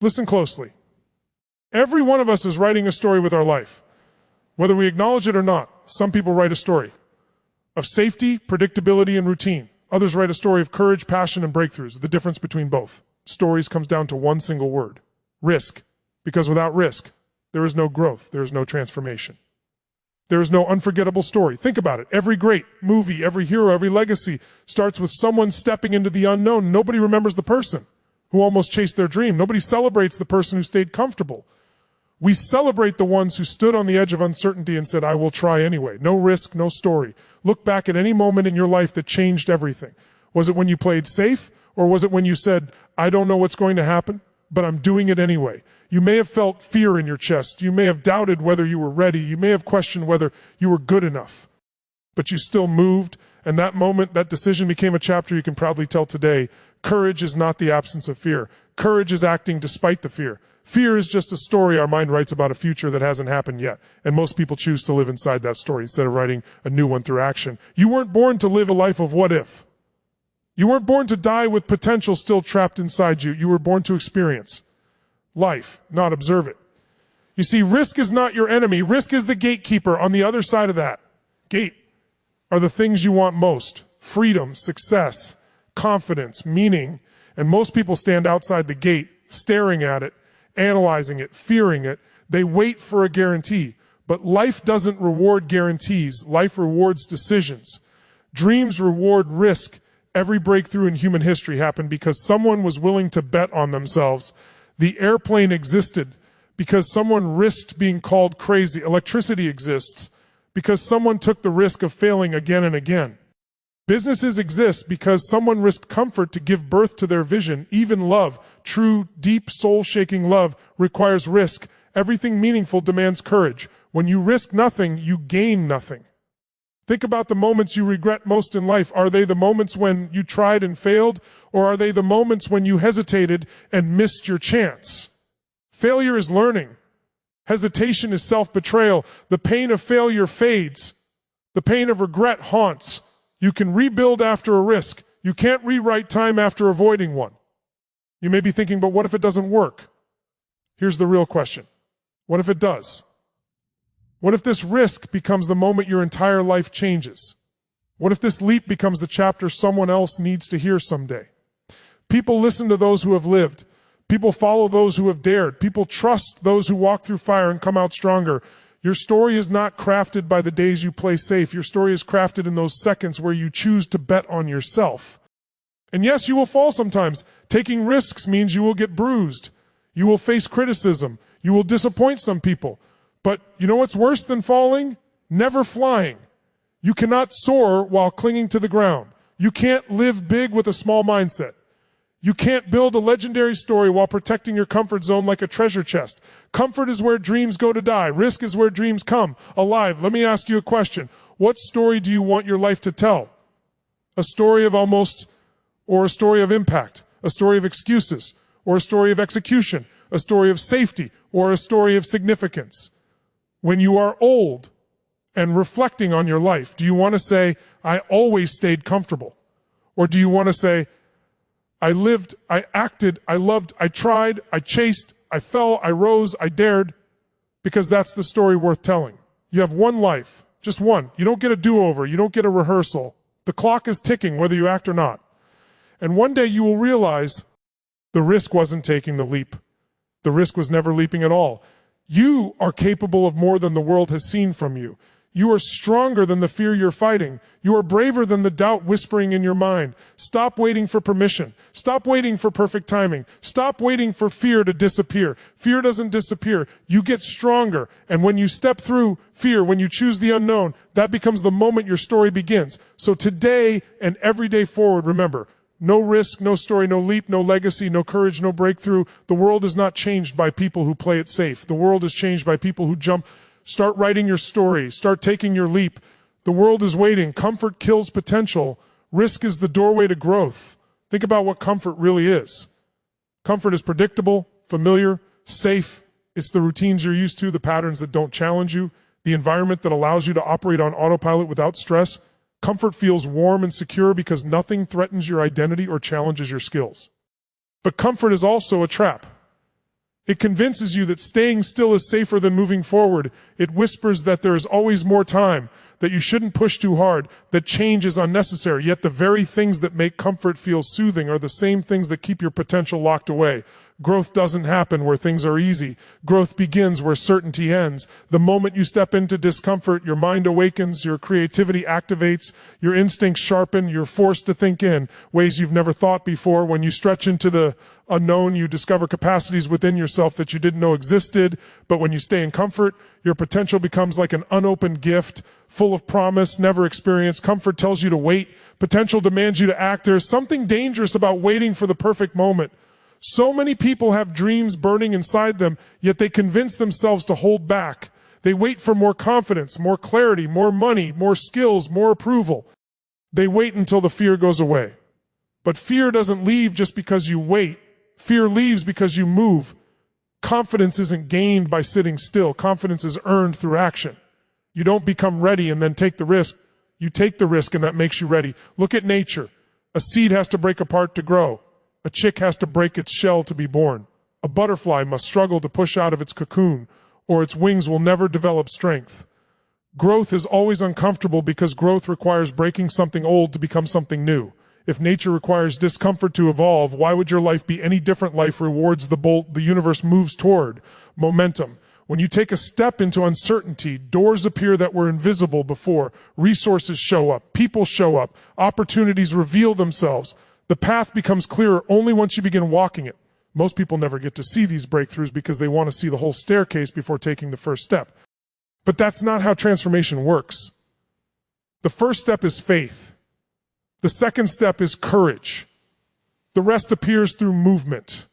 Listen closely. Every one of us is writing a story with our life. Whether we acknowledge it or not, some people write a story of safety, predictability, and routine. Others write a story of courage, passion, and breakthroughs. The difference between both stories comes down to one single word: risk. Because without risk, there is no growth, there is no transformation. There is no unforgettable story. Think about it. Every great movie, every hero, every legacy starts with someone stepping into the unknown. Nobody remembers the person who almost chased their dream. Nobody celebrates the person who stayed comfortable. We celebrate the ones who stood on the edge of uncertainty and said, I will try anyway. No risk, no story. Look back at any moment in your life that changed everything. Was it when you played safe, or was it when you said, I don't know what's going to happen, but I'm doing it anyway? You may have felt fear in your chest. You may have doubted whether you were ready. You may have questioned whether you were good enough. But you still moved, and that moment, that decision became a chapter you can proudly tell today. Courage is not the absence of fear. Courage is acting despite the fear. Fear is just a story our mind writes about a future that hasn't happened yet. And most people choose to live inside that story instead of writing a new one through action. You weren't born to live a life of what if. You weren't born to die with potential still trapped inside you. You were born to experience life, not observe it. You see, risk is not your enemy. Risk is the gatekeeper on the other side of that gate are the things you want most: freedom, success, confidence, meaning. And most people stand outside the gate, staring at it, analyzing it, fearing it. They wait for a guarantee. But life doesn't reward guarantees. Life rewards decisions. Dreams reward risk. Every breakthrough in human history happened because someone was willing to bet on themselves. The airplane existed because someone risked being called crazy. Electricity exists because someone took the risk of failing again and again. Businesses exist because someone risked comfort to give birth to their vision. Even love, true, deep, soul-shaking love, requires risk. Everything meaningful demands courage. When you risk nothing, you gain nothing. Think about the moments you regret most in life. Are they the moments when you tried and failed, or are they the moments when you hesitated and missed your chance? Failure is learning. Hesitation is self-betrayal. The pain of failure fades. The pain of regret haunts. You can rebuild after a risk. You can't rewrite time after avoiding one. You may be thinking, but what if it doesn't work? Here's the real question. What if it does? What if this risk becomes the moment your entire life changes? What if this leap becomes the chapter someone else needs to hear someday? People listen to those who have lived. People follow those who have dared. People trust those who walk through fire and come out stronger. Your story is not crafted by the days you play safe. Your story is crafted in those seconds where you choose to bet on yourself. And yes, you will fall sometimes. Taking risks means you will get bruised. You will face criticism. You will disappoint some people. But you know what's worse than falling? Never flying. You cannot soar while clinging to the ground. You can't live big with a small mindset. You can't build a legendary story while protecting your comfort zone like a treasure chest. Comfort is where dreams go to die. Risk is where dreams come alive. Let me ask you a question. What story do you want your life to tell? A story of almost, or a story of impact? A story of excuses, or a story of execution? A story of safety, or a story of significance? When you are old and reflecting on your life, do you want to say, I always stayed comfortable? Or do you want to say, I lived, I acted, I loved, I tried, I chased, I fell, I rose, I dared, because that's the story worth telling. You have one life, just one. You don't get a do-over. You don't get a rehearsal. The clock is ticking whether you act or not. And one day you will realize the risk wasn't taking the leap. The risk was never leaping at all. You are capable of more than the world has seen from you. You are stronger than the fear you're fighting. You are braver than the doubt whispering in your mind. Stop waiting for permission. Stop waiting for perfect timing. Stop waiting for fear to disappear. Fear doesn't disappear. You get stronger. And when you step through fear, when you choose the unknown, that becomes the moment your story begins. So today and every day forward, remember, no risk, no story, no leap, no legacy, no courage, no breakthrough. The world is not changed by people who play it safe. The world is changed by people who jump. Start writing your story. Start taking your leap. The world is waiting. Comfort kills potential. Risk is the doorway to growth. Think about what comfort really is. Comfort is predictable, familiar, safe. It's the routines you're used to, the patterns that don't challenge you, the environment that allows you to operate on autopilot without stress. Comfort feels warm and secure because nothing threatens your identity or challenges your skills. But comfort is also a trap. It convinces you that staying still is safer than moving forward. It whispers that there is always more time, that you shouldn't push too hard, that change is unnecessary. Yet the very things that make comfort feel soothing are the same things that keep your potential locked away. Growth doesn't happen where things are easy. Growth begins where certainty ends. The moment you step into discomfort, your mind awakens, your creativity activates, your instincts sharpen, you're forced to think in ways you've never thought before. When you stretch into the unknown, you discover capacities within yourself that you didn't know existed. But when you stay in comfort, your potential becomes like an unopened gift, full of promise, never experienced. Comfort tells you to wait. Potential demands you to act. There's something dangerous about waiting for the perfect moment. So many people have dreams burning inside them, yet they convince themselves to hold back. They wait for more confidence, more clarity, more money, more skills, more approval. They wait until the fear goes away. But fear doesn't leave just because you wait. Fear leaves because you move. Confidence isn't gained by sitting still. Confidence is earned through action. You don't become ready and then take the risk. You take the risk and that makes you ready. Look at nature. A seed has to break apart to grow. A chick has to break its shell to be born. A butterfly must struggle to push out of its cocoon, or its wings will never develop strength. Growth is always uncomfortable because growth requires breaking something old to become something new. If nature requires discomfort to evolve, why would your life be any different? Life rewards the bolt the universe moves toward. Momentum. When you take a step into uncertainty, doors appear that were invisible before. Resources show up. People show up. Opportunities reveal themselves. The path becomes clearer only once you begin walking it. Most people never get to see these breakthroughs because they want to see the whole staircase before taking the first step. But that's not how transformation works. The first step is faith. The second step is courage. The rest appears through movement.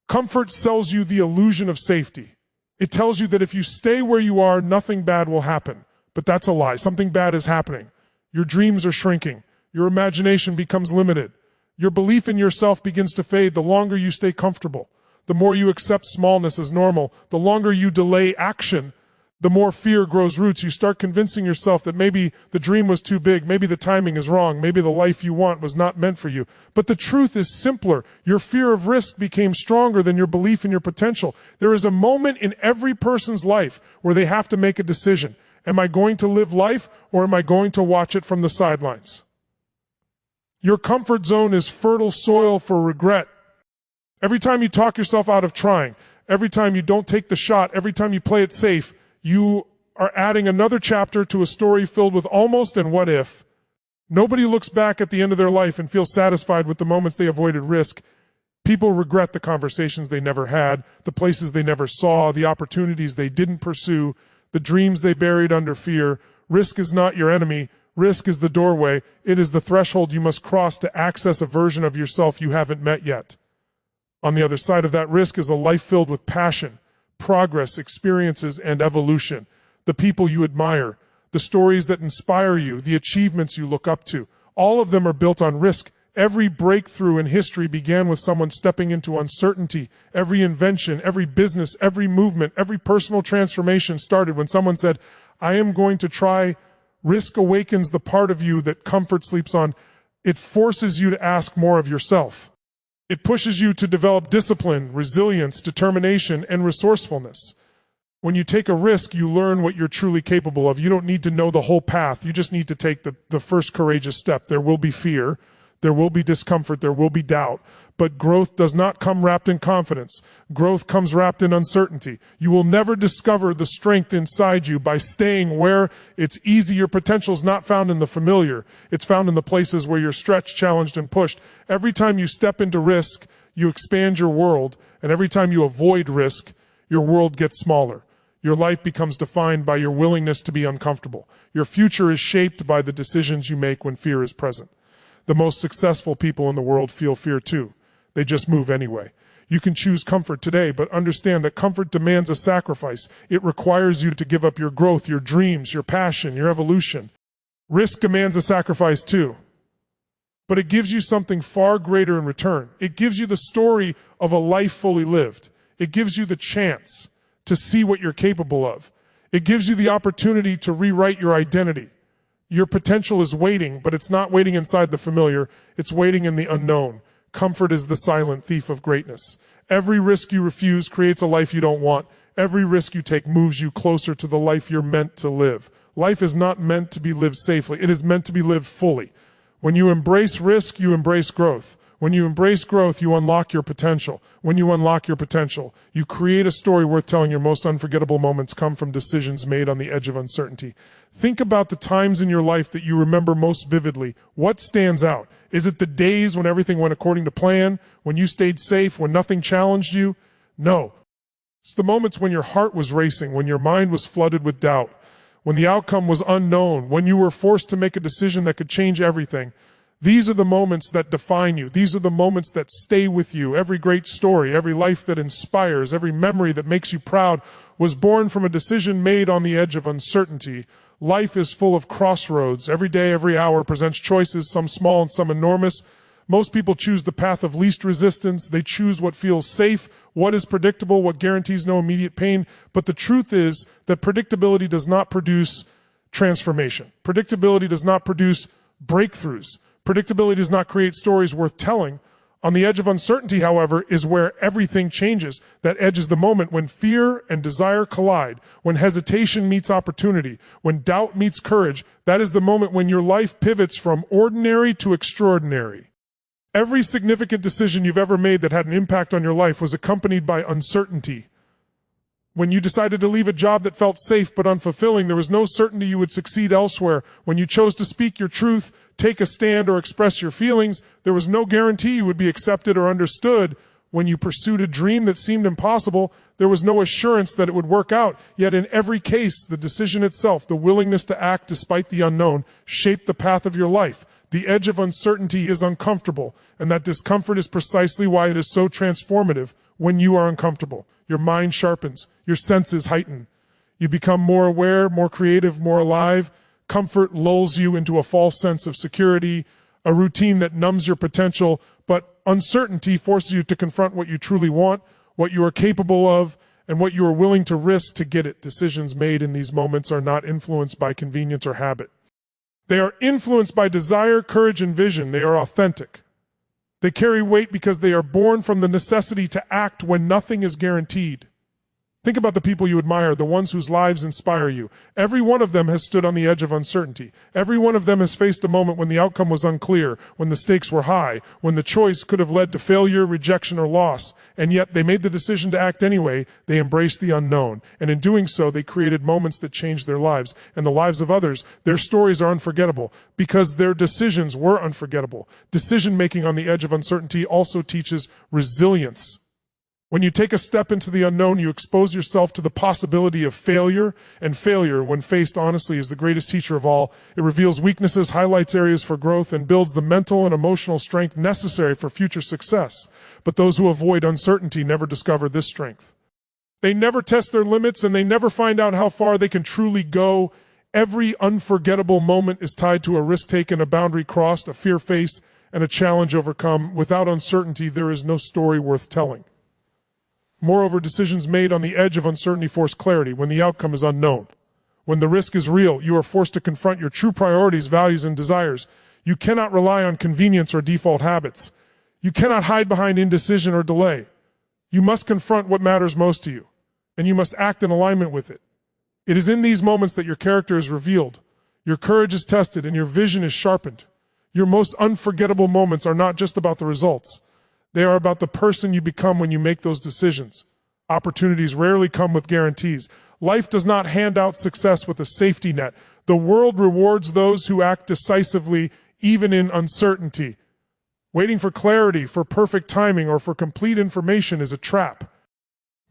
Comfort sells you the illusion of safety. It tells you that if you stay where you are, nothing bad will happen. But that's a lie. Something bad is happening. Your dreams are shrinking. Your imagination becomes limited. Your belief in yourself begins to fade the longer you stay comfortable. The more you accept smallness as normal, the longer you delay action, the more fear grows roots. You start convincing yourself that maybe the dream was too big, maybe the timing is wrong, maybe the life you want was not meant for you. But the truth is simpler. Your fear of risk became stronger than your belief in your potential. There is a moment in every person's life where they have to make a decision. Am I going to live life or am I going to watch it from the sidelines? Your comfort zone is fertile soil for regret. Every time you talk yourself out of trying, every time you don't take the shot, every time you play it safe, you are adding another chapter to a story filled with almost and what if. Nobody looks back at the end of their life and feels satisfied with the moments they avoided risk. People regret the conversations they never had, the places they never saw, the opportunities they didn't pursue, the dreams they buried under fear. Risk is not your enemy. Risk is the doorway. It is the threshold you must cross to access a version of yourself you haven't met yet. On the other side of that risk is a life filled with passion, progress, experiences, and evolution. The people you admire, the stories that inspire you, the achievements you look up to. All of them are built on risk. Every breakthrough in history began with someone stepping into uncertainty. Every invention, every business, every movement, every personal transformation started when someone said, I am going to try. Risk awakens the part of you that comfort sleeps on. It forces you to ask more of yourself. It pushes you to develop discipline, resilience, determination, and resourcefulness. When you take a risk, you learn what you're truly capable of. You don't need to know the whole path. You just need to take the first courageous step. There will be fear. There will be discomfort. There will be doubt. But growth does not come wrapped in confidence. Growth comes wrapped in uncertainty. You will never discover the strength inside you by staying where it's easy. Your potential is not found in the familiar. It's found in the places where you're stretched, challenged, and pushed. Every time you step into risk, you expand your world. And every time you avoid risk, your world gets smaller. Your life becomes defined by your willingness to be uncomfortable. Your future is shaped by the decisions you make when fear is present. The most successful people in the world feel fear too. They just move anyway. You can choose comfort today, but understand that comfort demands a sacrifice. It requires you to give up your growth, your dreams, your passion, your evolution. Risk demands a sacrifice too. But it gives you something far greater in return. It gives you the story of a life fully lived. It gives you the chance to see what you're capable of. It gives you the opportunity to rewrite your identity. Your potential is waiting, but it's not waiting inside the familiar. It's waiting in the unknown. Comfort is the silent thief of greatness. Every risk you refuse creates a life you don't want. Every risk you take moves you closer to the life you're meant to live. Life is not meant to be lived safely. It is meant to be lived fully. When you embrace risk, you embrace growth. When you embrace growth, you unlock your potential. When you unlock your potential, you create a story worth telling. Your most unforgettable moments come from decisions made on the edge of uncertainty. Think about the times in your life that you remember most vividly. What stands out? Is it the days when everything went according to plan, when you stayed safe, when nothing challenged you? No. It's the moments when your heart was racing, when your mind was flooded with doubt, when the outcome was unknown, when you were forced to make a decision that could change everything. These are the moments that define you. These are the moments that stay with you. Every great story, every life that inspires, every memory that makes you proud was born from a decision made on the edge of uncertainty. Life is full of crossroads. Every day, every hour presents choices, some small and some enormous. Most people choose the path of least resistance. They choose what feels safe, what is predictable, what guarantees no immediate pain. But the truth is that predictability does not produce transformation. Predictability does not produce breakthroughs. Predictability does not create stories worth telling. On the edge of uncertainty, however, is where everything changes. That edge is the moment when fear and desire collide, when hesitation meets opportunity, when doubt meets courage. That is the moment when your life pivots from ordinary to extraordinary. Every significant decision you've ever made that had an impact on your life was accompanied by uncertainty. When you decided to leave a job that felt safe but unfulfilling, there was no certainty you would succeed elsewhere. When you chose to speak your truth, take a stand, or express your feelings, there was no guarantee you would be accepted or understood. When you pursued a dream that seemed impossible, there was no assurance that it would work out. Yet in every case, the decision itself, the willingness to act despite the unknown, shaped the path of your life. The edge of uncertainty is uncomfortable, and that discomfort is precisely why it is so transformative. When you are uncomfortable, your mind sharpens, your senses heighten. You become more aware, more creative, more alive. Comfort lulls you into a false sense of security, a routine that numbs your potential, but uncertainty forces you to confront what you truly want, what you are capable of, and what you are willing to risk to get it. Decisions made in these moments are not influenced by convenience or habit. They are influenced by desire, courage, and vision. They are authentic. They carry weight because they are born from the necessity to act when nothing is guaranteed. Think about the people you admire, the ones whose lives inspire you. Every one of them has stood on the edge of uncertainty. Every one of them has faced a moment when the outcome was unclear, when the stakes were high, when the choice could have led to failure, rejection, or loss. And yet they made the decision to act anyway. They embraced the unknown. And in doing so, they created moments that changed their lives and the lives of others. Their stories are unforgettable because their decisions were unforgettable. Decision-making on the edge of uncertainty also teaches resilience. When you take a step into the unknown, you expose yourself to the possibility of failure, and failure, when faced honestly, is the greatest teacher of all. It reveals weaknesses, highlights areas for growth, and builds the mental and emotional strength necessary for future success. But those who avoid uncertainty never discover this strength. They never test their limits, and they never find out how far they can truly go. Every unforgettable moment is tied to a risk taken, a boundary crossed, a fear faced, and a challenge overcome. Without uncertainty, there is no story worth telling. Moreover, decisions made on the edge of uncertainty force clarity when the outcome is unknown. When the risk is real, you are forced to confront your true priorities, values, and desires. You cannot rely on convenience or default habits. You cannot hide behind indecision or delay. You must confront what matters most to you, and you must act in alignment with it. It is in these moments that your character is revealed, your courage is tested, and your vision is sharpened. Your most unforgettable moments are not just about the results. They are about the person you become when you make those decisions. Opportunities rarely come with guarantees. Life does not hand out success with a safety net. The world rewards those who act decisively, even in uncertainty. Waiting for clarity, for perfect timing, or for complete information is a trap.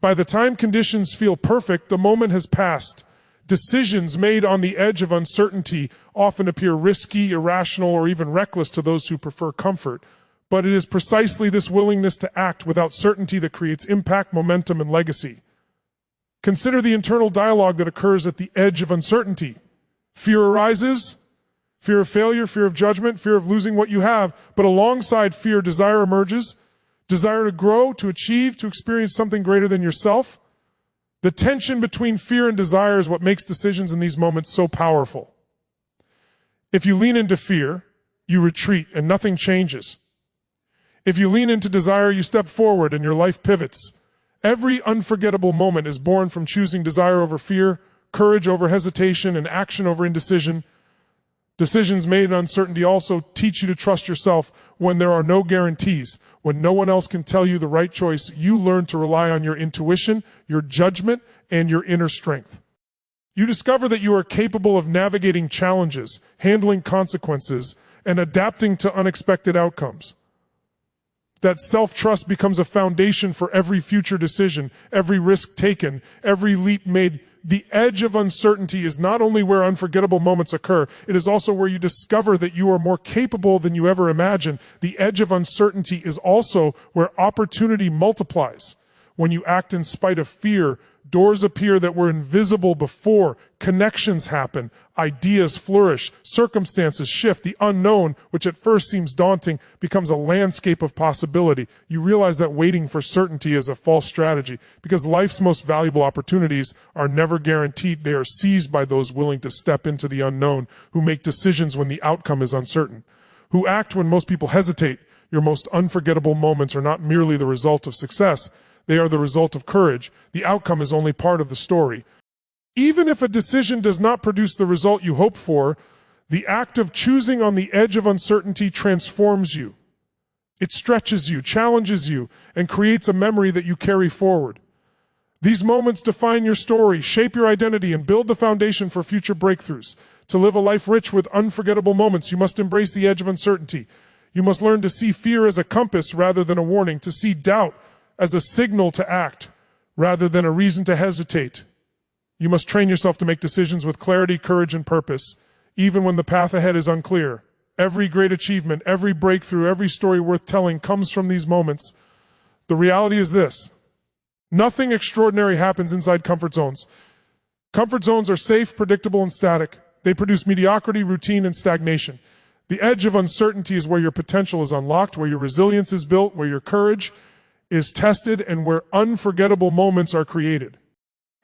By the time conditions feel perfect, the moment has passed. Decisions made on the edge of uncertainty often appear risky, irrational, or even reckless to those who prefer comfort. But it is precisely this willingness to act without certainty that creates impact, momentum, and legacy. Consider the internal dialogue that occurs at the edge of uncertainty. Fear arises, fear of failure, fear of judgment, fear of losing what you have. But alongside fear, desire emerges, desire to grow, to achieve, to experience something greater than yourself. The tension between fear and desire is what makes decisions in these moments so powerful. If you lean into fear, you retreat and nothing changes. If you lean into desire, you step forward and your life pivots. Every unforgettable moment is born from choosing desire over fear, courage over hesitation, and action over indecision. Decisions made in uncertainty also teach you to trust yourself when there are no guarantees. When no one else can tell you the right choice, you learn to rely on your intuition, your judgment, and your inner strength. You discover that you are capable of navigating challenges, handling consequences, and adapting to unexpected outcomes. That self-trust becomes a foundation for every future decision, every risk taken, every leap made. The edge of uncertainty is not only where unforgettable moments occur, it is also where you discover that you are more capable than you ever imagined. The edge of uncertainty is also where opportunity multiplies. When you act in spite of fear, doors appear that were invisible before, connections happen, ideas flourish, circumstances shift. The unknown, which at first seems daunting, becomes a landscape of possibility. You realize that waiting for certainty is a false strategy, because life's most valuable opportunities are never guaranteed. They are seized by those willing to step into the unknown, who make decisions when the outcome is uncertain, who act when most people hesitate. Your most unforgettable moments are not merely the result of success. They are the result of courage. The outcome is only part of the story. Even if a decision does not produce the result you hoped for, the act of choosing on the edge of uncertainty transforms you. It stretches you, challenges you, and creates a memory that you carry forward. These moments define your story, shape your identity, and build the foundation for future breakthroughs. To live a life rich with unforgettable moments, you must embrace the edge of uncertainty. You must learn to see fear as a compass rather than a warning, to see doubt as a signal to act rather than a reason to hesitate. You must train yourself to make decisions with clarity, courage, and purpose, even when the path ahead is unclear. Every great achievement, every breakthrough, every story worth telling comes from these moments. The reality is this: nothing extraordinary happens inside comfort zones. Comfort zones are safe, predictable, and static. They produce mediocrity, routine, and stagnation. The edge of uncertainty is where your potential is unlocked, where your resilience is built, where your courage is tested, and where unforgettable moments are created.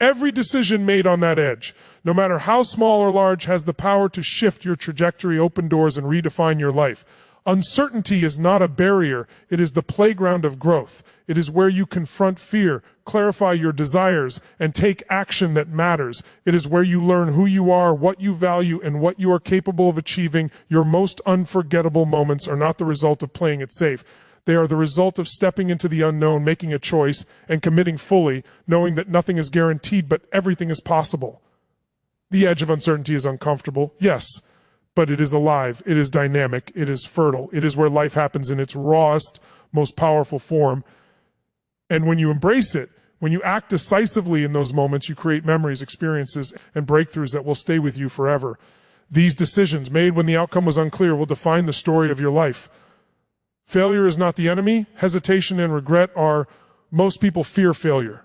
Every decision made on that edge, no matter how small or large, has the power to shift your trajectory, open doors, and redefine your life. Uncertainty is not a barrier. It is the playground of growth. It is where you confront fear, clarify your desires, and take action that matters. It is where you learn who you are, what you value, and what you are capable of achieving. Your most unforgettable moments are not the result of playing it safe. They are the result of stepping into the unknown, making a choice, and committing fully, knowing that nothing is guaranteed, but everything is possible. The edge of uncertainty is uncomfortable, yes, but it is alive, it is dynamic, it is fertile. It is where life happens in its rawest, most powerful form. And when you embrace it, when you act decisively in those moments, you create memories, experiences, and breakthroughs that will stay with you forever. These decisions, made when the outcome was unclear, will define the story of your life. Failure is not the enemy. Hesitation and regret are. Most people fear failure.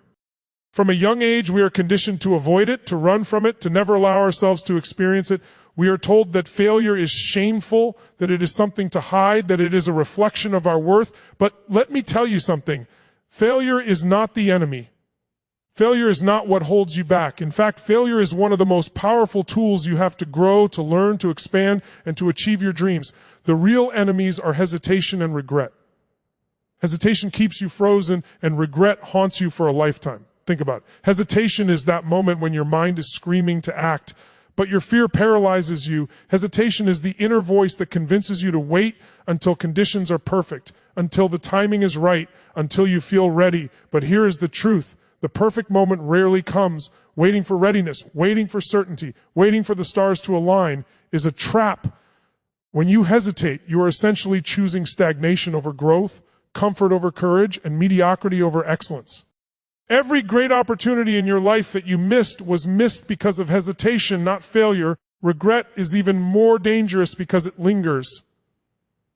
From a young age, we are conditioned to avoid it, to run from it, to never allow ourselves to experience it. We are told that failure is shameful, that it is something to hide, that it is a reflection of our worth. But let me tell you something. Failure is not the enemy. Failure is not what holds you back. In fact, failure is one of the most powerful tools you have to grow, to learn, to expand, and to achieve your dreams. The real enemies are hesitation and regret. Hesitation keeps you frozen, and regret haunts you for a lifetime. Think about it. Hesitation is that moment when your mind is screaming to act, but your fear paralyzes you. Hesitation is the inner voice that convinces you to wait until conditions are perfect, until the timing is right, until you feel ready. But here is the truth. The perfect moment rarely comes. Waiting for readiness, waiting for certainty, waiting for the stars to align is a trap. When you hesitate, you are essentially choosing stagnation over growth, comfort over courage, and mediocrity over excellence. Every great opportunity in your life that you missed was missed because of hesitation, not failure. Regret is even more dangerous because it lingers.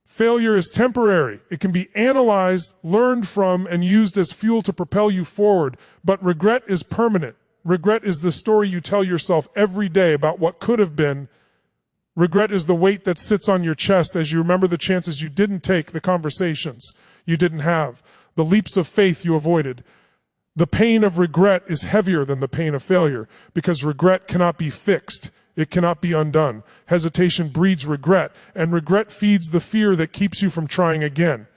Failure is temporary. It can be analyzed, learned from, and used as fuel to propel you forward. But regret is permanent. Regret is the story you tell yourself every day about what could have been. Regret is the weight that sits on your chest as you remember the chances you didn't take, the conversations you didn't have, the leaps of faith you avoided. The pain of regret is heavier than the pain of failure because regret cannot be fixed. It cannot be undone. Hesitation breeds regret, and regret feeds the fear that keeps you from trying again.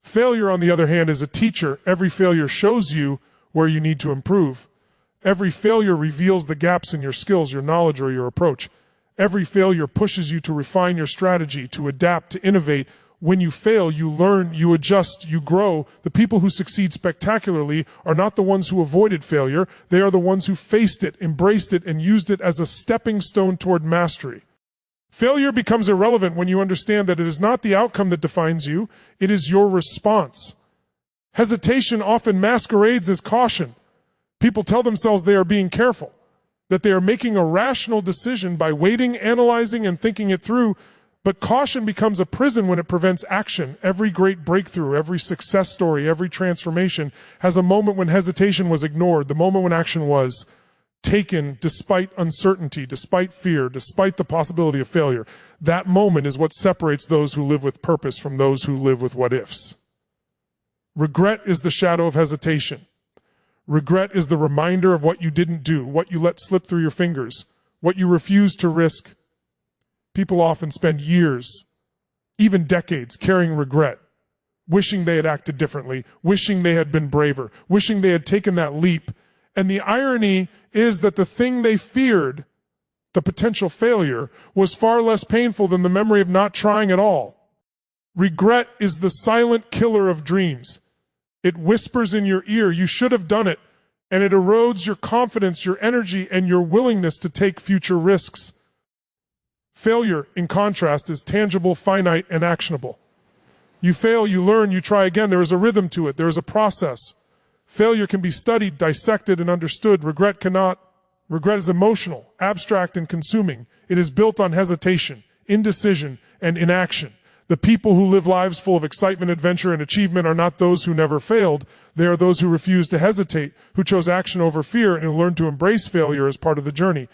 Failure, on the other hand, is a teacher. Every failure shows you where you need to improve. Every failure reveals the gaps in your skills, your knowledge, or your approach. Every failure pushes you to refine your strategy, to adapt, to innovate. When you fail, you learn, you adjust, you grow. The people who succeed spectacularly are not the ones who avoided failure. They are the ones who faced it, embraced it, and used it as a stepping stone toward mastery. Failure becomes irrelevant when you understand that it is not the outcome that defines you, it is your response. Hesitation often masquerades as caution. People tell themselves they are being careful, that they are making a rational decision by waiting, analyzing, and thinking it through. But caution becomes a prison when it prevents action. Every great breakthrough, every success story, every transformation has a moment when hesitation was ignored, the moment when action was taken despite uncertainty, despite fear, despite the possibility of failure. That moment is what separates those who live with purpose from those who live with what-ifs. Regret is the shadow of hesitation. Regret is the reminder of what you didn't do, what you let slip through your fingers, what you refused to risk. People often spend years, even decades, carrying regret, wishing they had acted differently, wishing they had been braver, wishing they had taken that leap. And the irony is that the thing they feared, the potential failure, was far less painful than the memory of not trying at all. Regret is the silent killer of dreams. It whispers in your ear, you should have done it, and it erodes your confidence, your energy, and your willingness to take future risks. Failure, in contrast, is tangible, finite, and actionable. You fail, you learn, you try again. There is a rhythm to it. There is a process. Failure can be studied, dissected, and understood. Regret cannot. Regret is emotional, abstract, and consuming. It is built on hesitation, indecision, and inaction. The people who live lives full of excitement, adventure, and achievement are not those who never failed. They are those who refuse to hesitate, who chose action over fear, and who learned to embrace failure as part of the journey.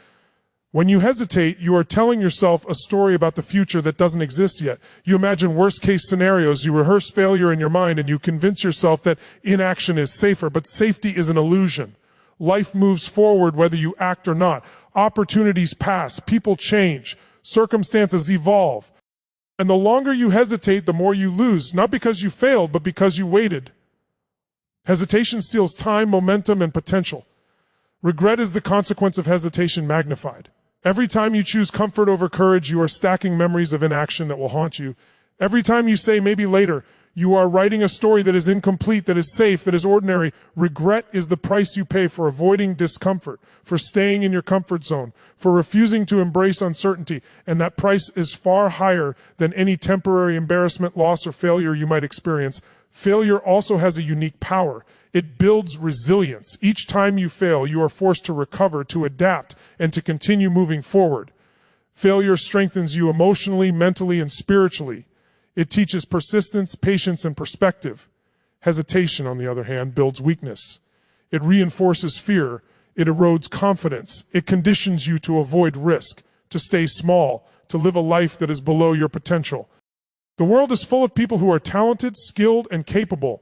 When you hesitate, you are telling yourself a story about the future that doesn't exist yet. You imagine worst-case scenarios, you rehearse failure in your mind, and you convince yourself that inaction is safer, but safety is an illusion. Life moves forward whether you act or not. Opportunities pass, people change, circumstances evolve. And the longer you hesitate, the more you lose, not because you failed, but because you waited. Hesitation steals time, momentum, and potential. Regret is the consequence of hesitation magnified. Every time you choose comfort over courage, you are stacking memories of inaction that will haunt you. Every time you say maybe later, you are writing a story that is incomplete, that is safe, that is ordinary. Regret is the price you pay for avoiding discomfort, for staying in your comfort zone, for refusing to embrace uncertainty. And that price is far higher than any temporary embarrassment, loss, or failure you might experience. Failure also has a unique power. It builds resilience. Each time you fail, you are forced to recover, to adapt, and to continue moving forward. Failure strengthens you emotionally, mentally, and spiritually. It teaches persistence, patience, and perspective. Hesitation, on the other hand, builds weakness. It reinforces fear. It erodes confidence. It conditions you to avoid risk, to stay small, to live a life that is below your potential. The world is full of people who are talented, skilled, and capable,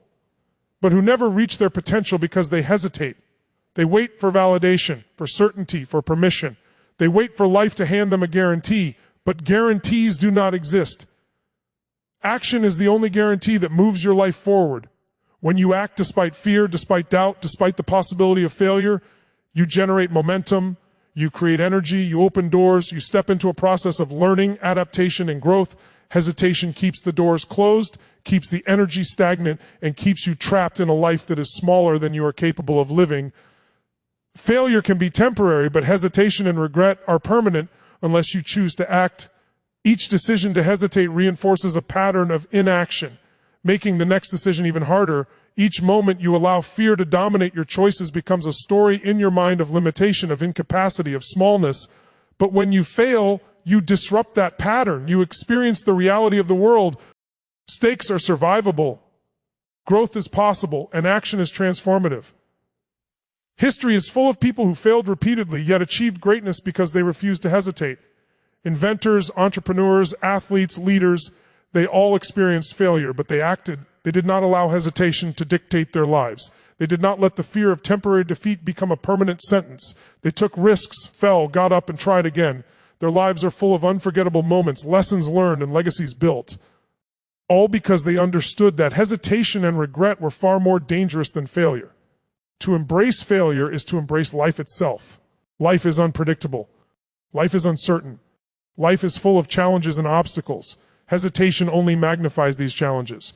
but who never reach their potential because they hesitate. They wait for validation, for certainty, for permission. They wait for life to hand them a guarantee, but guarantees do not exist. Action is the only guarantee that moves your life forward. When you act despite fear, despite doubt, despite the possibility of failure, you generate momentum, you create energy, you open doors, you step into a process of learning, adaptation, and growth. Hesitation keeps the doors closed, keeps the energy stagnant, and keeps you trapped in a life that is smaller than you are capable of living. Failure can be temporary, but hesitation and regret are permanent unless you choose to act. Each decision to hesitate reinforces a pattern of inaction, making the next decision even harder. Each moment you allow fear to dominate your choices becomes a story in your mind of limitation, of incapacity, of smallness. But when you fail, you disrupt that pattern. You experience the reality of the world. Stakes are survivable. Growth is possible, and action is transformative. History is full of people who failed repeatedly, yet achieved greatness because they refused to hesitate. Inventors, entrepreneurs, athletes, leaders, they all experienced failure, but they acted. They did not allow hesitation to dictate their lives. They did not let the fear of temporary defeat become a permanent sentence. They took risks, fell, got up, and tried again. Their lives are full of unforgettable moments, lessons learned, and legacies built. all because they understood that hesitation and regret were far more dangerous than failure. To embrace failure is to embrace life itself. Life is unpredictable. Life is uncertain. Life is full of challenges and obstacles. Hesitation only magnifies these challenges.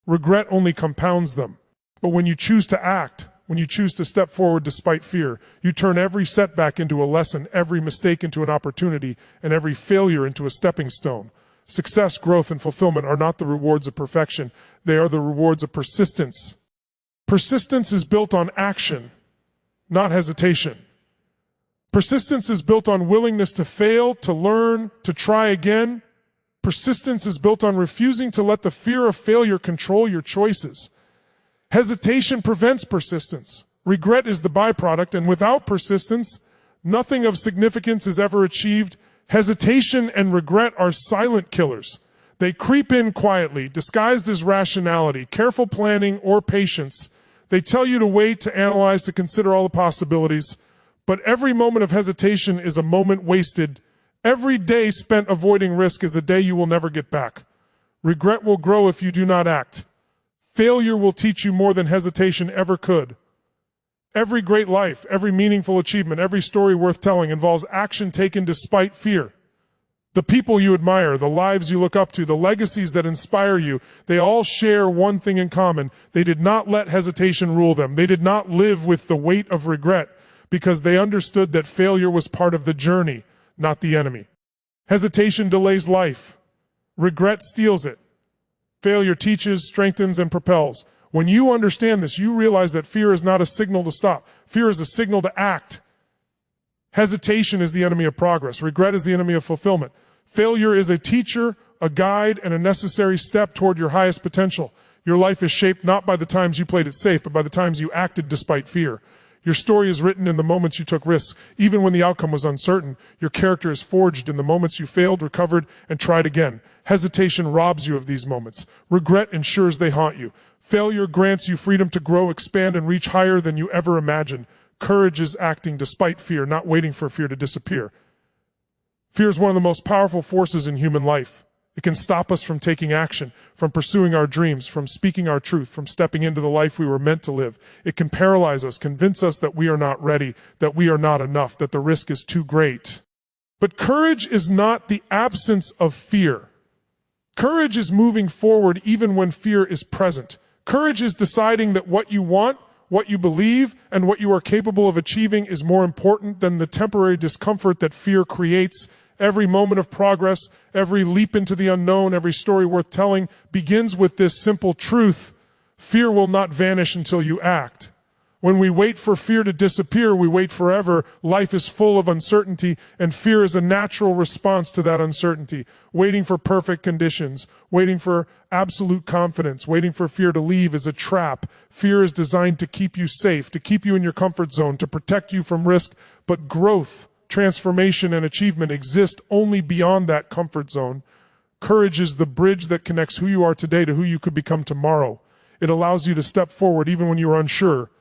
Regret only compounds them. But when you choose to act, when you choose to step forward despite fear, you turn every setback into a lesson, every mistake into an opportunity, and every failure into a stepping stone. Success, growth, and fulfillment are not the rewards of perfection. They are the rewards of persistence. Persistence is built on action, not hesitation. Persistence is built on willingness to fail, to learn, to try again. Persistence is built on refusing to let the fear of failure control your choices. Hesitation prevents persistence. Regret is the byproduct, and without persistence, nothing of significance is ever achieved. Hesitation and regret are silent killers. They creep in quietly, disguised as rationality, careful planning, or patience. They tell you to wait, to analyze, to consider all the possibilities. But every moment of hesitation is a moment wasted. Every day spent avoiding risk is a day you will never get back. Regret will grow if you do not act. Failure will teach you more than hesitation ever could. Every great life, every meaningful achievement, every story worth telling involves action taken despite fear. The people you admire, the lives you look up to, the legacies that inspire you, they all share one thing in common. They did not let hesitation rule them. They did not live with the weight of regret because they understood that failure was part of the journey, not the enemy. Hesitation delays life. Regret steals it. Failure teaches, strengthens, and propels. When you understand this, you realize that fear is not a signal to stop. Fear is a signal to act. Hesitation is the enemy of progress. Regret is the enemy of fulfillment. Failure is a teacher, a guide, and a necessary step toward your highest potential. Your life is shaped not by the times you played it safe, but by the times you acted despite fear. Your story is written in the moments you took risks, even when the outcome was uncertain. Your character is forged in the moments you failed, recovered, and tried again. Hesitation robs you of these moments. Regret ensures they haunt you. Failure grants you freedom to grow, expand, and reach higher than you ever imagined. Courage is acting despite fear, not waiting for fear to disappear. Fear is one of the most powerful forces in human life. It can stop us from taking action, from pursuing our dreams, from speaking our truth, from stepping into the life we were meant to live. It can paralyze us, convince us that we are not ready, that we are not enough, that the risk is too great. But courage is not the absence of fear. Courage is moving forward even when fear is present. Courage is deciding that what you want, what you believe, and what you are capable of achieving is more important than the temporary discomfort that fear creates. Every moment of progress, every leap into the unknown, every story worth telling begins with this simple truth: fear will not vanish until you act. When we wait for fear to disappear, we wait forever. Life is full of uncertainty, and fear is a natural response to that uncertainty. Waiting for perfect conditions, waiting for absolute confidence, waiting for fear to leave is a trap. Fear is designed to keep you safe, to keep you in your comfort zone, to protect you from risk. But growth, transformation, and achievement exist only beyond that comfort zone. Courage is the bridge that connects who you are today to who you could become tomorrow. It allows you to step forward even when you are unsure,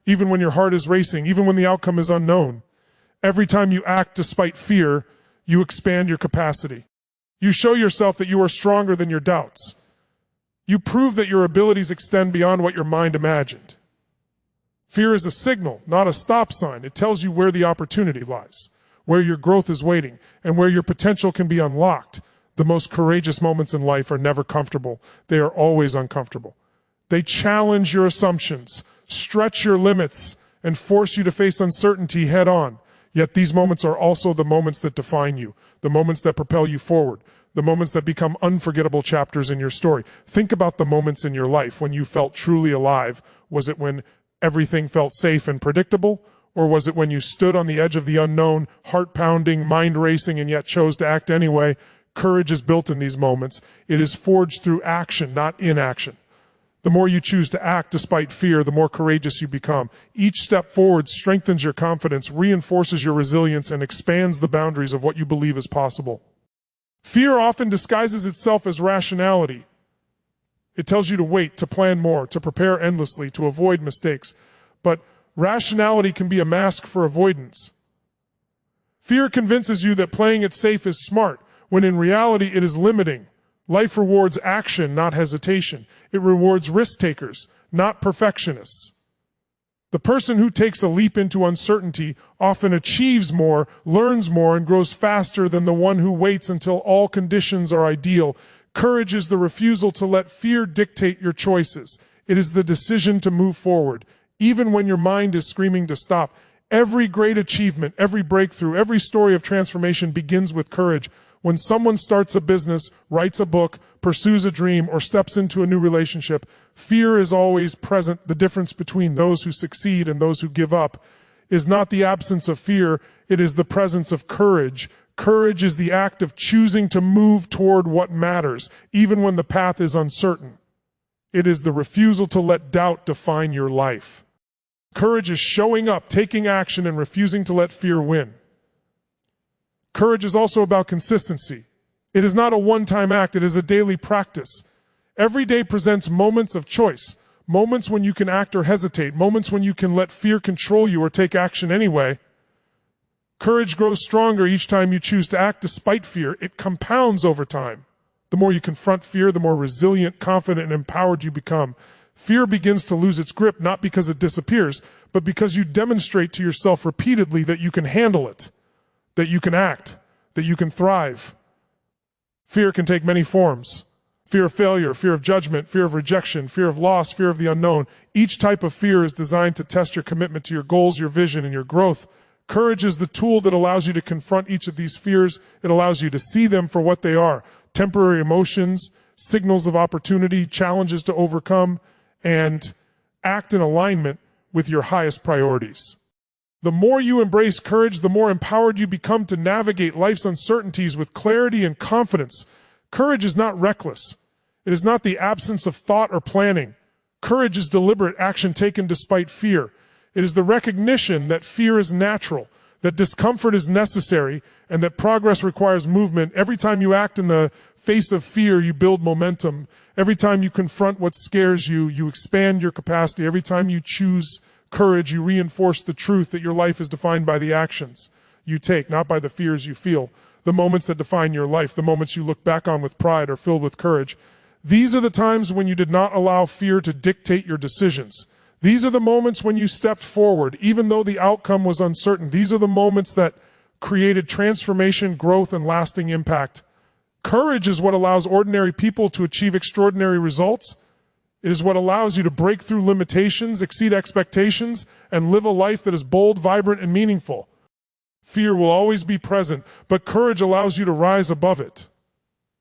even when your heart is racing, even when the outcome is unknown. Every time you act despite fear, you expand your capacity. You show yourself that you are stronger than your doubts. You prove that your abilities extend beyond what your mind imagined. Fear is a signal, not a stop sign. It tells you where the opportunity lies, where your growth is waiting, and where your potential can be unlocked. The most courageous moments in life are never comfortable. They are always uncomfortable. They challenge your assumptions, stretch your limits, and force you to face uncertainty head on. Yet these moments are also the moments that define you, the moments that propel you forward, the moments that become unforgettable chapters in your story. Think about the moments in your life when you felt truly alive. Was it when everything felt safe and predictable? Or was it when you stood on the edge of the unknown, heart pounding, mind racing, and yet chose to act anyway? Courage is built in these moments. It is forged through action, not inaction. The more you choose to act despite fear, the more courageous you become. Each step forward strengthens your confidence, reinforces your resilience, and expands the boundaries of what you believe is possible. Fear often disguises itself as rationality. It tells you to wait, to plan more, to prepare endlessly, to avoid mistakes. But rationality can be a mask for avoidance. Fear convinces you that playing it safe is smart, when in reality it is limiting. Life rewards action, not hesitation. It rewards risk takers, not perfectionists. The person who takes a leap into uncertainty often achieves more, learns more, and grows faster than the one who waits until all conditions are ideal. Courage is the refusal to let fear dictate your choices. It is the decision to move forward, even when your mind is screaming to stop. Every great achievement, every breakthrough, every story of transformation begins with courage. When someone starts a business, writes a book, pursues a dream, or steps into a new relationship, fear is always present. The difference between those who succeed and those who give up is not the absence of fear, it is the presence of courage. Courage is the act of choosing to move toward what matters, even when the path is uncertain. It is the refusal to let doubt define your life. Courage is showing up, taking action, and refusing to let fear win. Courage is also about consistency. It is not a one-time act, it is a daily practice. Every day presents moments of choice, moments when you can act or hesitate, moments when you can let fear control you or take action anyway. Courage grows stronger each time you choose to act despite fear. It compounds over time. The more you confront fear, the more resilient, confident, and empowered you become. Fear begins to lose its grip, not because it disappears, but because you demonstrate to yourself repeatedly that you can handle it, that you can act, that you can thrive. Fear can take many forms. Fear of failure, fear of judgment, fear of rejection, fear of loss, fear of the unknown. Each type of fear is designed to test your commitment to your goals, your vision, and your growth. Courage is the tool that allows you to confront each of these fears. It allows you to see them for what they are: temporary emotions, signals of opportunity, challenges to overcome, and act in alignment with your highest priorities. The more you embrace courage, the more empowered you become to navigate life's uncertainties with clarity and confidence. Courage is not reckless. It is not the absence of thought or planning. Courage is deliberate action taken despite fear. It is the recognition that fear is natural, that discomfort is necessary, and that progress requires movement. Every time you act in the face of fear, you build momentum. Every time you confront what scares you, you expand your capacity. Every time you choose courage, you reinforce the truth that your life is defined by the actions you take, not by the fears you feel. The moments that define your life, the moments you look back on with pride, are filled with courage. These are the times when you did not allow fear to dictate your decisions. These are the moments when you stepped forward, even though the outcome was uncertain. These are the moments that created transformation, growth, and lasting impact. Courage is what allows ordinary people to achieve extraordinary results. It is what allows you to break through limitations, exceed expectations, and live a life that is bold, vibrant, and meaningful. Fear will always be present, but courage allows you to rise above it.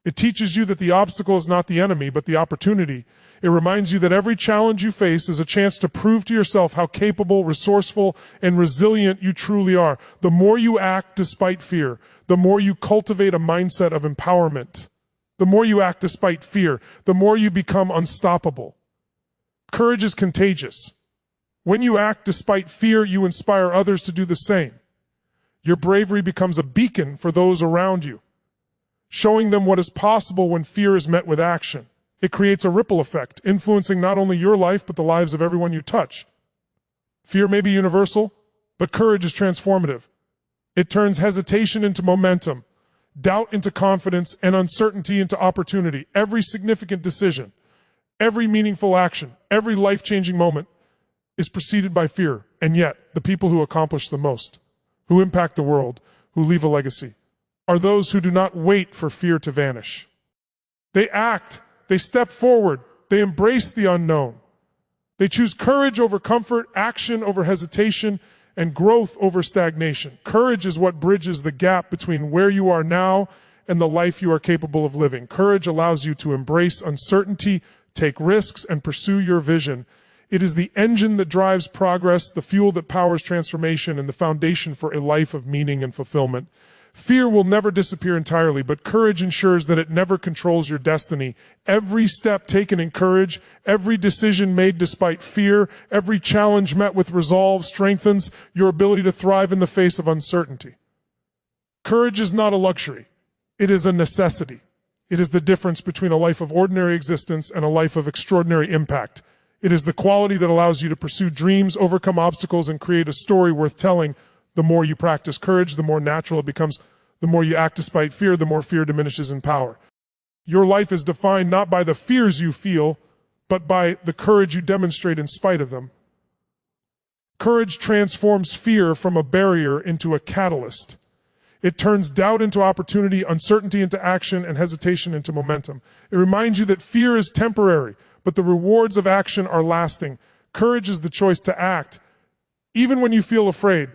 It teaches you that the obstacle is not the enemy, but the opportunity. It reminds you that every challenge you face is a chance to prove to yourself how capable, resourceful, and resilient you truly are. The more you act despite fear, the more you cultivate a mindset of empowerment. The more you act despite fear, the more you become unstoppable. Courage is contagious. When you act despite fear, you inspire others to do the same. Your bravery becomes a beacon for those around you, showing them what is possible when fear is met with action. It creates a ripple effect, influencing not only your life, but the lives of everyone you touch. Fear may be universal, but courage is transformative. It turns hesitation into momentum, doubt into confidence, and uncertainty into opportunity. Every significant decision, every meaningful action, every life-changing moment is preceded by fear. And yet, the people who accomplish the most, who impact the world, who leave a legacy, are those who do not wait for fear to vanish. They act, they step forward, they embrace the unknown. They choose courage over comfort, action over hesitation, and growth over stagnation. Courage is what bridges the gap between where you are now and the life you are capable of living. Courage allows you to embrace uncertainty, take risks, and pursue your vision. It is the engine that drives progress, the fuel that powers transformation, and the foundation for a life of meaning and fulfillment. Fear will never disappear entirely, but courage ensures that it never controls your destiny. Every step taken in courage, every decision made despite fear, every challenge met with resolve strengthens your ability to thrive in the face of uncertainty. Courage is not a luxury. It is a necessity. It is the difference between a life of ordinary existence and a life of extraordinary impact. It is the quality that allows you to pursue dreams, overcome obstacles, and create a story worth telling. The more you practice courage, the more natural it becomes. The more you act despite fear, the more fear diminishes in power. Your life is defined not by the fears you feel, but by the courage you demonstrate in spite of them. Courage transforms fear from a barrier into a catalyst. It turns doubt into opportunity, uncertainty into action, and hesitation into momentum. It reminds you that fear is temporary, but the rewards of action are lasting. Courage is the choice to act, even when you feel afraid.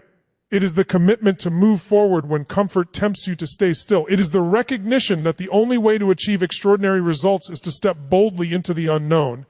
It is the commitment to move forward when comfort tempts you to stay still. It is the recognition that the only way to achieve extraordinary results is to step boldly into the unknown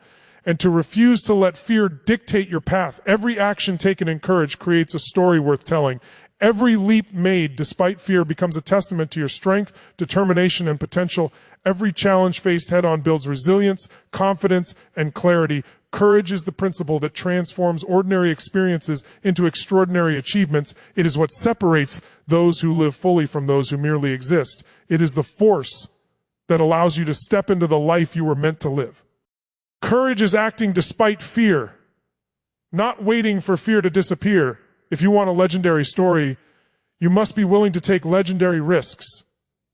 and to refuse to let fear dictate your path. Every action taken in courage creates a story worth telling. Every leap made despite fear becomes a testament to your strength, determination, and potential. Every challenge faced head-on builds resilience, confidence, and clarity. Courage is the principle that transforms ordinary experiences into extraordinary achievements. It is what separates those who live fully from those who merely exist. It is the force that allows you to step into the life you were meant to live. Courage is acting despite fear, not waiting for fear to disappear. If you want a legendary story, you must be willing to take legendary risks.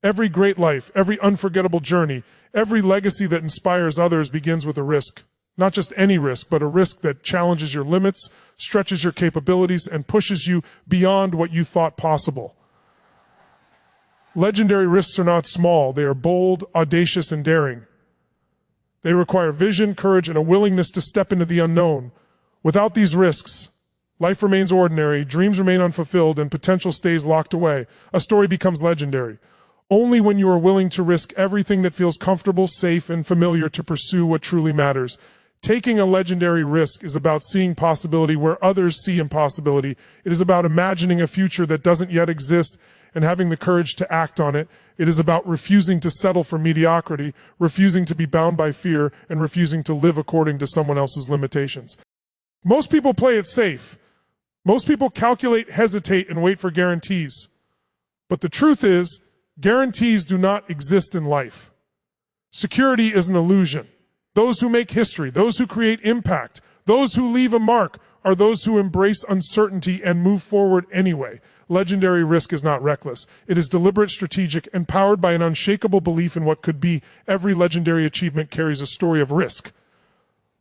Every great life, every unforgettable journey, every legacy that inspires others begins with a risk. Not just any risk, but a risk that challenges your limits, stretches your capabilities, and pushes you beyond what you thought possible. Legendary risks are not small. They are bold, audacious, and daring. They require vision, courage, and a willingness to step into the unknown. Without these risks, life remains ordinary, dreams remain unfulfilled, and potential stays locked away. A story becomes legendary only when you are willing to risk everything that feels comfortable, safe, and familiar to pursue what truly matters. Taking a legendary risk is about seeing possibility where others see impossibility. It is about imagining a future that doesn't yet exist and having the courage to act on it. It is about refusing to settle for mediocrity, refusing to be bound by fear, and refusing to live according to someone else's limitations. Most people play it safe. Most people calculate, hesitate, and wait for guarantees. But the truth is, guarantees do not exist in life. Security is an illusion. Those who make history, those who create impact, those who leave a mark are those who embrace uncertainty and move forward anyway. Legendary risk is not reckless. It is deliberate, strategic, and powered by an unshakable belief in what could be. Every legendary achievement carries a story of risk.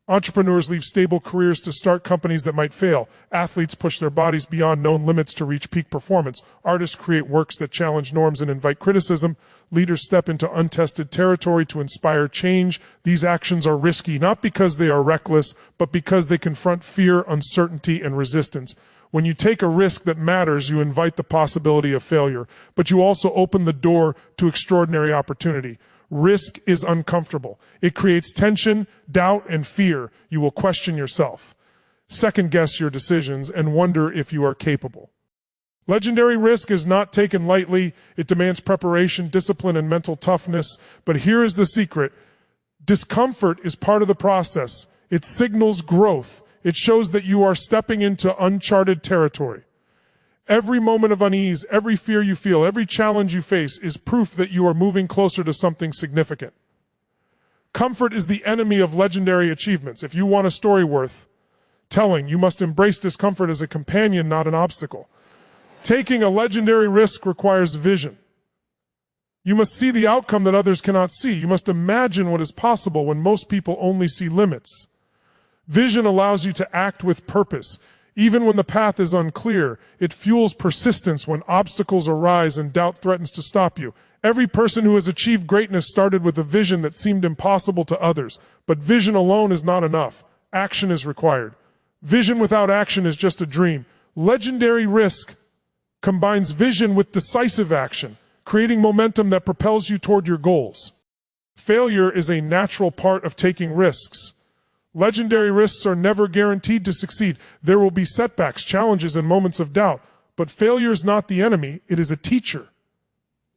Entrepreneurs leave stable careers to start companies that might fail. Athletes push their bodies beyond known limits to reach peak performance. Artists create works that challenge norms and invite criticism. Leaders step into untested territory to inspire change. These actions are risky, not because they are reckless, but because they confront fear, uncertainty, and resistance. When you take a risk that matters, you invite the possibility of failure, but you also open the door to extraordinary opportunity. Risk is uncomfortable. It creates tension, doubt, and fear. You will question yourself, second-guess your decisions, and wonder if you are capable. Legendary risk is not taken lightly. It demands preparation, discipline, and mental toughness. But here is the secret. Discomfort is part of the process. It signals growth. It shows that you are stepping into uncharted territory. Every moment of unease, every fear you feel, every challenge you face is proof that you are moving closer to something significant. Comfort is the enemy of legendary achievements. If you want a story worth telling, you must embrace discomfort as a companion, not an obstacle. Taking a legendary risk requires vision. You must see the outcome that others cannot see. You must imagine what is possible when most people only see limits. Vision allows you to act with purpose. Even when the path is unclear, it fuels persistence when obstacles arise and doubt threatens to stop you. Every person who has achieved greatness started with a vision that seemed impossible to others. But vision alone is not enough. Action is required. Vision without action is just a dream. Legendary risk combines vision with decisive action, creating momentum that propels you toward your goals. Failure is a natural part of taking risks. Legendary risks are never guaranteed to succeed. There will be setbacks, challenges, and moments of doubt. But failure is not the enemy, it is a teacher.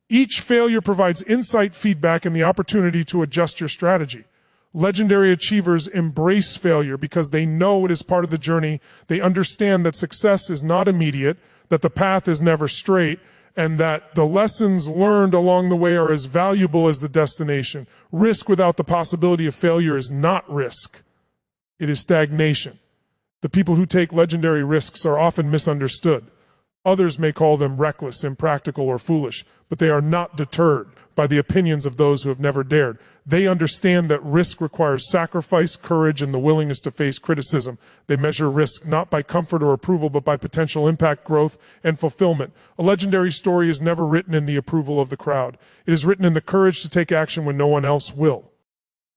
Each failure provides insight, feedback, and the opportunity to adjust your strategy. Legendary achievers embrace failure because they know it is part of the journey. They understand that success is not immediate, that the path is never straight, and that the lessons learned along the way are as valuable as the destination. Risk without the possibility of failure is not risk. It is stagnation. The people who take legendary risks are often misunderstood. Others may call them reckless, impractical, or foolish, but they are not deterred by the opinions of those who have never dared. They understand that risk requires sacrifice, courage, and the willingness to face criticism. They measure risk not by comfort or approval, but by potential impact, growth, and fulfillment. A legendary story is never written in the approval of the crowd. It is written in the courage to take action when no one else will.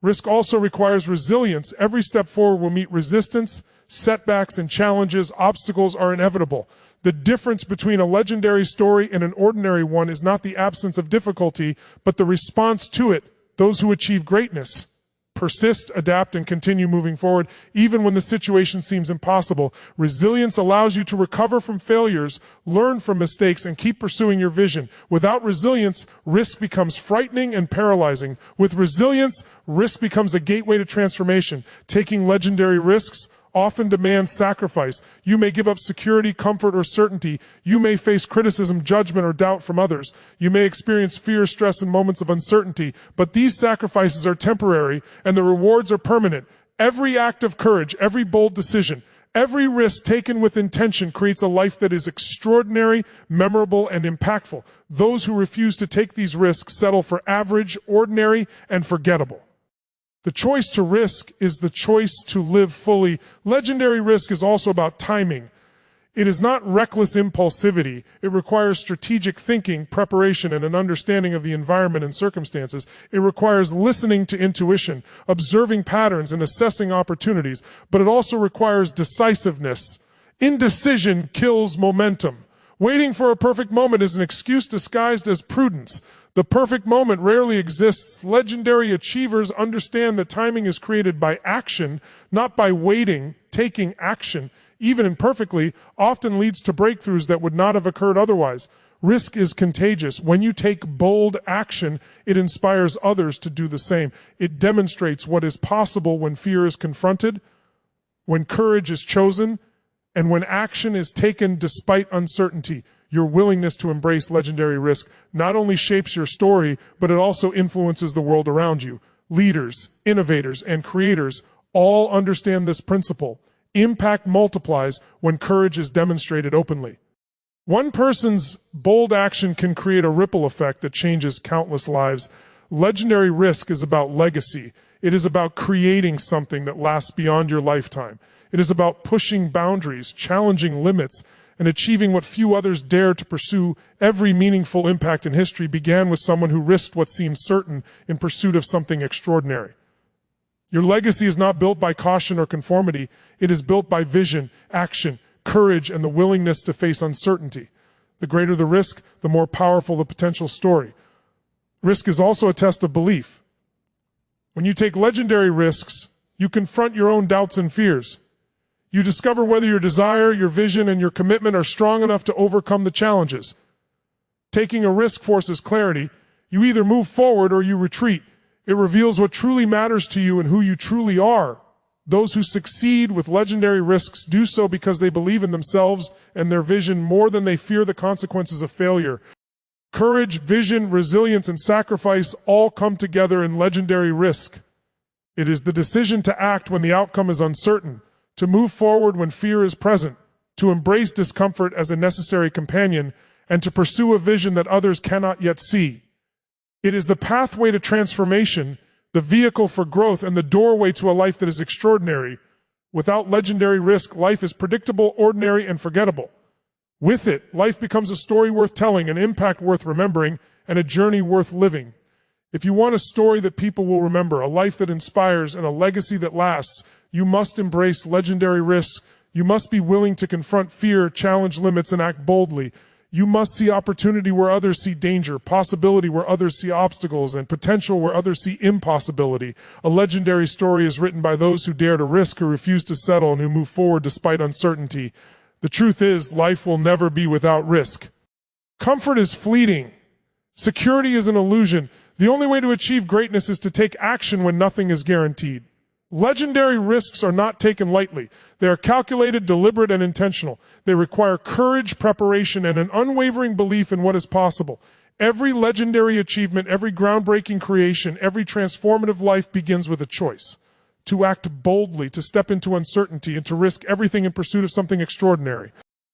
Risk also requires resilience. Every step forward will meet resistance, setbacks, and challenges. Obstacles are inevitable. The difference between a legendary story and an ordinary one is not the absence of difficulty, but the response to it. Those who achieve greatness persist, adapt, and continue moving forward, even when the situation seems impossible. Resilience allows you to recover from failures, learn from mistakes, and keep pursuing your vision. Without resilience, risk becomes frightening and paralyzing. With resilience, risk becomes a gateway to transformation. Taking legendary risks often demands sacrifice. You may give up security, comfort, or certainty. You may face criticism, judgment, or doubt from others. You may experience fear, stress, and moments of uncertainty. But these sacrifices are temporary, and the rewards are permanent. Every act of courage, every bold decision, every risk taken with intention creates a life that is extraordinary, memorable, and impactful. Those who refuse to take these risks settle for average, ordinary, and forgettable. The choice to risk is the choice to live fully. Legendary risk is also about timing. It is not reckless impulsivity. It requires strategic thinking, preparation, and an understanding of the environment and circumstances. It requires listening to intuition, observing patterns, and assessing opportunities. But it also requires decisiveness. Indecision kills momentum. Waiting for a perfect moment is an excuse disguised as prudence. The perfect moment rarely exists. Legendary achievers understand that timing is created by action, not by waiting. Taking action, even imperfectly, often leads to breakthroughs that would not have occurred otherwise. Risk is contagious. When you take bold action, it inspires others to do the same. It demonstrates what is possible when fear is confronted, when courage is chosen, and when action is taken despite uncertainty. Your willingness to embrace legendary risk not only shapes your story, but it also influences the world around you. Leaders, innovators, and creators all understand this principle. Impact multiplies when courage is demonstrated openly. One person's bold action can create a ripple effect that changes countless lives. Legendary risk is about legacy. It is about creating something that lasts beyond your lifetime. It is about pushing boundaries, challenging limits, and achieving what few others dare to pursue. Every meaningful impact in history began with someone who risked what seemed certain in pursuit of something extraordinary. Your legacy is not built by caution or conformity. It is built by vision, action, courage, and the willingness to face uncertainty. The greater the risk, the more powerful the potential story. Risk is also a test of belief. When you take legendary risks, you confront your own doubts and fears. You discover whether your desire, your vision, and your commitment are strong enough to overcome the challenges. Taking a risk forces clarity. You either move forward or you retreat. It reveals what truly matters to you and who you truly are. Those who succeed with legendary risks do so because they believe in themselves and their vision more than they fear the consequences of failure. Courage, vision, resilience, and sacrifice all come together in legendary risk. It is the decision to act when the outcome is uncertain, to move forward when fear is present, to embrace discomfort as a necessary companion, and to pursue a vision that others cannot yet see. It is the pathway to transformation, the vehicle for growth, and the doorway to a life that is extraordinary. Without legendary risk, life is predictable, ordinary, and forgettable. With it, life becomes a story worth telling, an impact worth remembering, and a journey worth living. If you want a story that people will remember, a life that inspires, and a legacy that lasts, you must embrace legendary risks. You must be willing to confront fear, challenge limits, and act boldly. You must see opportunity where others see danger, possibility where others see obstacles, and potential where others see impossibility. A legendary story is written by those who dare to risk, who refuse to settle, and who move forward despite uncertainty. The truth is, life will never be without risk. Comfort is fleeting. Security is an illusion. The only way to achieve greatness is to take action when nothing is guaranteed. Legendary risks are not taken lightly. They are calculated, deliberate, and intentional. They require courage, preparation, and an unwavering belief in what is possible. Every legendary achievement, every groundbreaking creation, every transformative life begins with a choice. To act boldly, to step into uncertainty, and to risk everything in pursuit of something extraordinary.